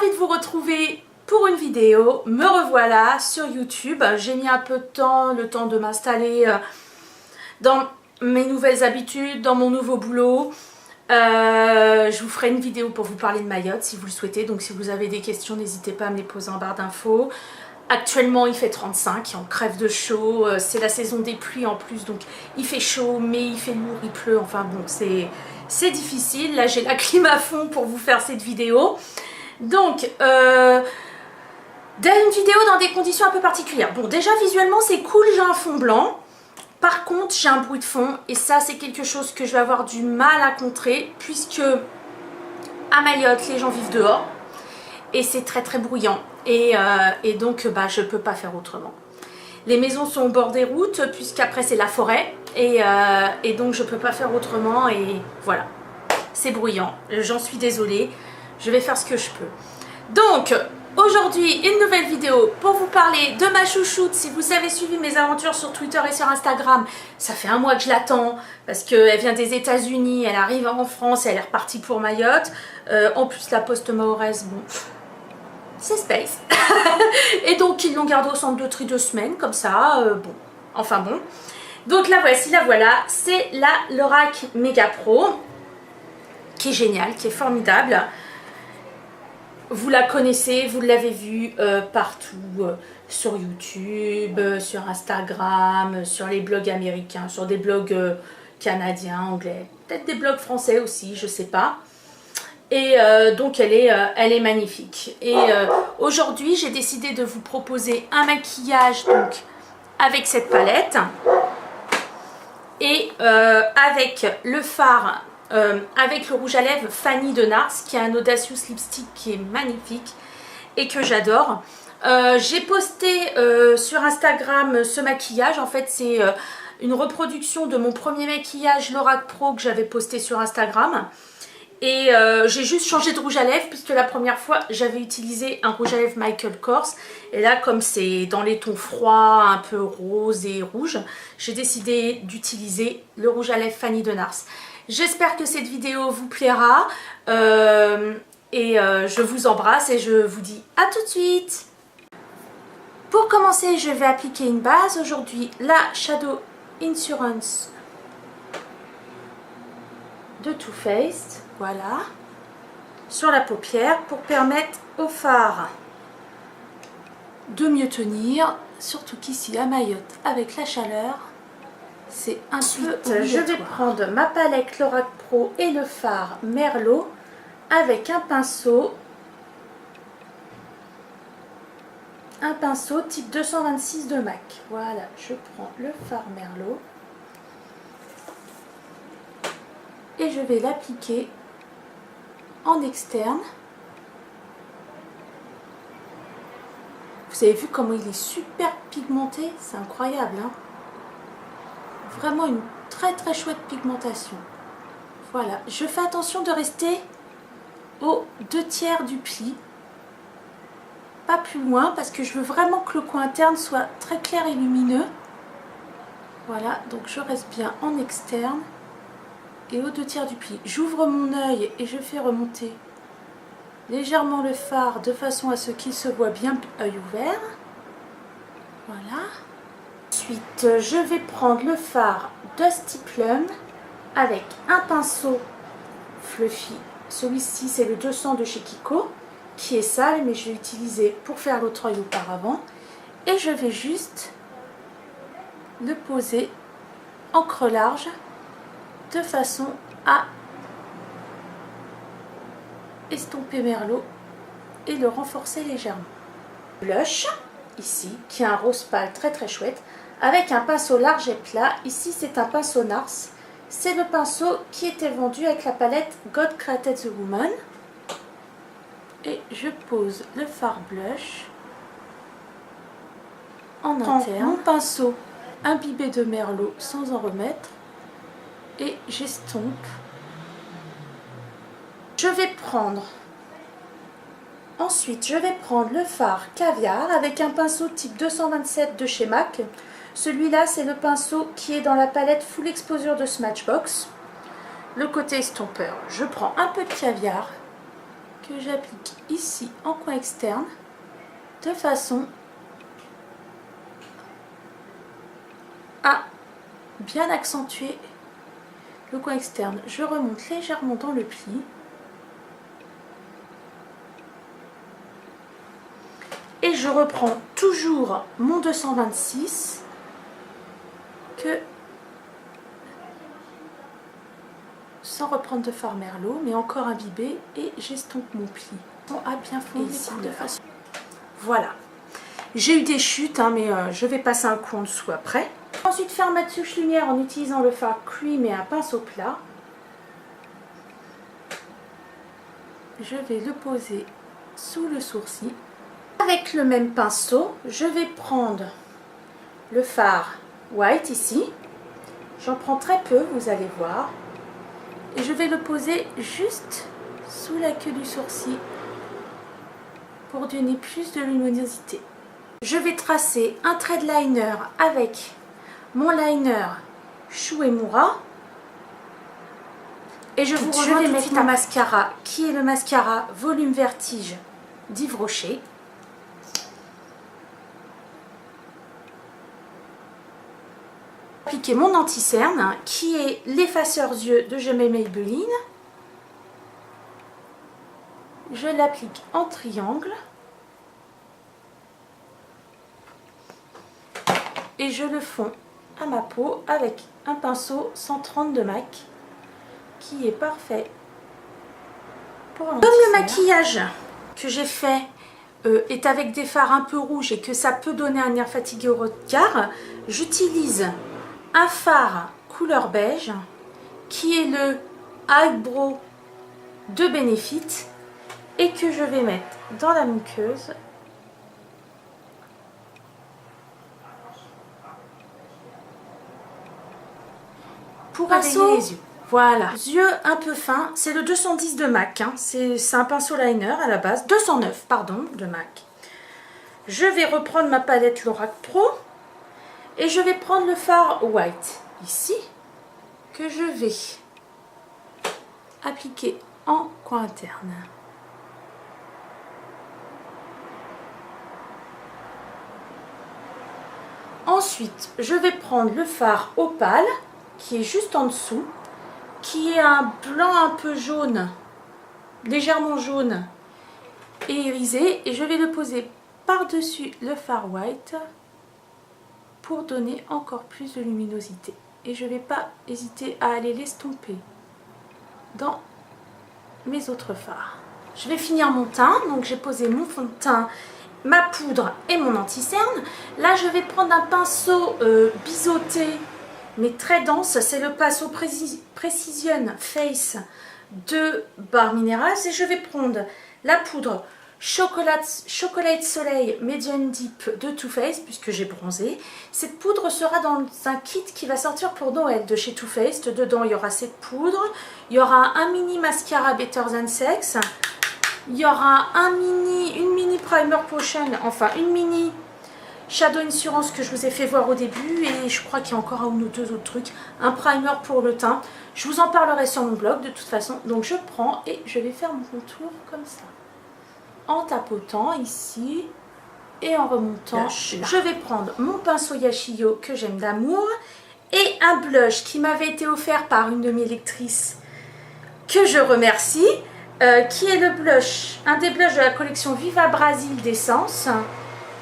Envie de vous retrouver pour une vidéo, me revoilà sur YouTube. J'ai mis un peu de temps, le temps de m'installer dans mes nouvelles habitudes, dans mon nouveau boulot. Je vous ferai une vidéo pour vous parler de Mayotte si vous le souhaitez, donc si vous avez des questions n'hésitez pas à me les poser en barre d'infos. Actuellement il fait 35, on crève de chaud, c'est la saison des pluies en plus, donc il fait chaud mais il fait lourd, il pleut, enfin bon c'est difficile. Là j'ai la clim à fond pour vous faire cette vidéo. Donc une vidéo dans des conditions un peu particulières. Bon, déjà visuellement c'est cool, j'ai un fond blanc. Par contre j'ai un bruit de fond et ça c'est quelque chose que je vais avoir du mal à contrer puisque à Mayotte les gens vivent dehors et c'est très très bruyant et donc je peux pas faire autrement. Les maisons sont au bord des routes puisqu'après c'est la forêt et donc je peux pas faire autrement et voilà, c'est bruyant, j'en suis désolée, je vais faire ce que je peux. Donc aujourd'hui une nouvelle vidéo pour vous parler de ma chouchoute. Si vous avez suivi mes aventures sur Twitter et sur Instagram, ça fait un mois que je l'attends parce qu'elle vient des États-Unis, elle arrive en France et elle est repartie pour Mayotte. En plus la poste mahoraise, bon, c'est space. Et donc ils l'ont gardée au centre de tri 2 semaines comme ça, bon, enfin bon. Donc la voici, la voilà, c'est la Lorac Mega Pro qui est géniale, qui est formidable. Vous la connaissez, vous l'avez vue partout, sur YouTube, sur Instagram, sur les blogs américains, sur des blogs canadiens, anglais, peut-être des blogs français aussi, je sais pas. Et donc elle est magnifique. Et aujourd'hui j'ai décidé de vous proposer un maquillage donc avec cette palette et avec le fard. Avec le rouge à lèvres Fanny de Nars qui est un Audacious Lipstick qui est magnifique et que j'adore. J'ai posté sur Instagram ce maquillage. En fait c'est une reproduction de mon premier maquillage Lorac Pro que j'avais posté sur Instagram. Et j'ai juste changé de rouge à lèvres puisque la première fois j'avais utilisé un rouge à lèvres Michael Kors. Et là comme c'est dans les tons froids, un peu rose et rouge, j'ai décidé d'utiliser le rouge à lèvres Fanny de Nars. J'espère que cette vidéo vous plaira je vous embrasse et je vous dis à tout de suite. Pour commencer, je vais appliquer une base. Aujourd'hui, la Shadow Insurance de Too Faced, voilà, sur la paupière pour permettre au fard de mieux tenir, surtout qu'ici à Mayotte, avec la chaleur, c'est un peu. Je vais prendre ma palette Lorac Pro et le fard Merlot avec un pinceau type 226 de MAC. Voilà, je prends le fard Merlot et je vais l'appliquer en externe. Vous avez vu comment il est super pigmenté, c'est incroyable, hein. Vraiment une très très chouette pigmentation. Voilà, je fais attention de rester aux 2/3 du pli, pas plus loin parce que je veux vraiment que le coin interne soit très clair et lumineux. Voilà, donc je reste bien en externe et aux 2/3 du pli. J'ouvre mon œil et je fais remonter légèrement le fard de façon à ce qu'il se voit bien œil ouvert. Voilà. Ensuite, je vais prendre le fard Dusty Plum avec un pinceau fluffy. Celui-ci, c'est le 200 de chez Kiko, qui est sale, mais je l'ai utilisé pour faire l'autre œil auparavant. Et je vais juste le poser en creux large, de façon à estomper Merlot et le renforcer légèrement. Blush, ici, qui est un rose pâle très très chouette, avec un pinceau large et plat. Ici c'est un pinceau Nars, c'est le pinceau qui était vendu avec la palette God Created the Woman. Et je pose le fard blush en interne, mon pinceau imbibé de Merlot sans en remettre et j'estompe. Ensuite je vais prendre le fard Caviar avec un pinceau type 227 de chez MAC. Celui-là, c'est le pinceau qui est dans la palette Full Exposure de Smashbox. Le côté estompeur, je prends un peu de caviar que j'applique ici en coin externe de façon à bien accentuer le coin externe. Je remonte légèrement dans le pli. Et je reprends toujours mon 226 que sans reprendre de fard merlot, mais encore imbibé, et j'estompe mon pli. À bien fondre ici de façon. Voilà. J'ai eu des chutes, hein, mais je vais passer un coup en dessous après. Ensuite, faire ma touche lumière en utilisant le fard cream et un pinceau plat. Je vais le poser sous le sourcil. Avec le même pinceau, je vais prendre le fard white ici. J'en prends très peu, vous allez voir. Et je vais le poser juste sous la queue du sourcil pour donner plus de luminosité. Je vais tracer un trait de liner avec mon liner Shu Uemura. Et je vais mettre mon mascara qui est le mascara Volume Vertige d'Yves Rocher. Appliquer mon anti-cerne qui est l'effaceur yeux de Jamais Maybelline. Je l'applique en triangle et je le fonds à ma peau avec un pinceau 130 de MAC qui est parfait pour l'anti-cerne. Comme le maquillage que j'ai fait est avec des fards un peu rouges et que ça peut donner un air fatigué au regard, j'utilise un fard couleur beige qui est le Eyebrow de Benefit et que je vais mettre dans la muqueuse pour éveiller les yeux. Voilà, yeux un peu fins, c'est le 210 de MAC, hein. C'est un pinceau liner à la base, 209 pardon de MAC. Je vais reprendre ma palette Lorac Pro et je vais prendre le fard white ici que je vais appliquer en coin interne. Ensuite, je vais prendre le fard opale qui est juste en dessous, qui est un blanc un peu jaune, légèrement jaune et irisé, et je vais le poser par-dessus le fard white pour donner encore plus de luminosité. Et je ne vais pas hésiter à aller l'estomper dans mes autres fards. Je vais finir mon teint, donc j'ai posé mon fond de teint, ma poudre et mon anti-cerne. Là je vais prendre un pinceau biseauté mais très dense, c'est le pinceau Precision Face de Barre Minerals, et je vais prendre la poudre Chocolate Soleil Medium Deep de Too Faced puisque j'ai bronzé. Cette poudre sera dans un kit qui va sortir pour Noël de chez Too Faced. Dedans il y aura cette poudre, il y aura un mini mascara Better Than Sex, il y aura une mini primer potion, enfin une mini Shadow Insurance que je vous ai fait voir au début, et je crois qu'il y a encore un ou deux autres trucs, un primer pour le teint. Je vous en parlerai sur mon blog de toute façon. Donc je prends et je vais faire mon contour comme ça, en tapotant ici et en remontant. Je vais prendre mon pinceau Yashio que j'aime d'amour et un blush qui m'avait été offert par une de mes lectrices que je remercie, qui est le blush, un des blushs de la collection Viva Brasil d'Essence,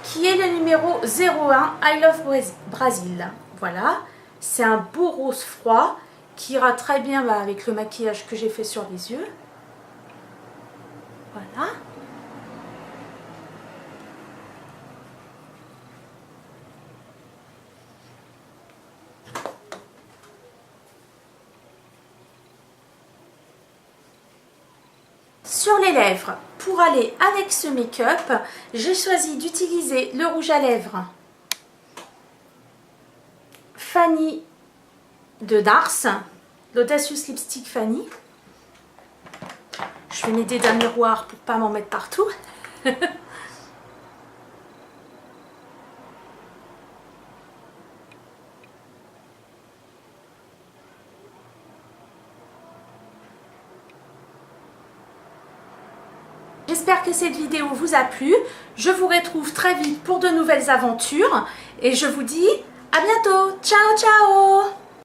qui est le numéro 01 I Love Brazil. Voilà, c'est un beau rose froid qui ira très bien avec le maquillage que j'ai fait sur les yeux. Voilà. Sur les lèvres, pour aller avec ce make-up, j'ai choisi d'utiliser le rouge à lèvres Fanny de Nars, l'Audacious Lipstick Fanny. Je vais m'aider d'un miroir pour ne pas m'en mettre partout. j'espère que cette vidéo vous a plu. Je vous retrouve très vite pour de nouvelles aventures et je vous dis à bientôt. Ciao ciao.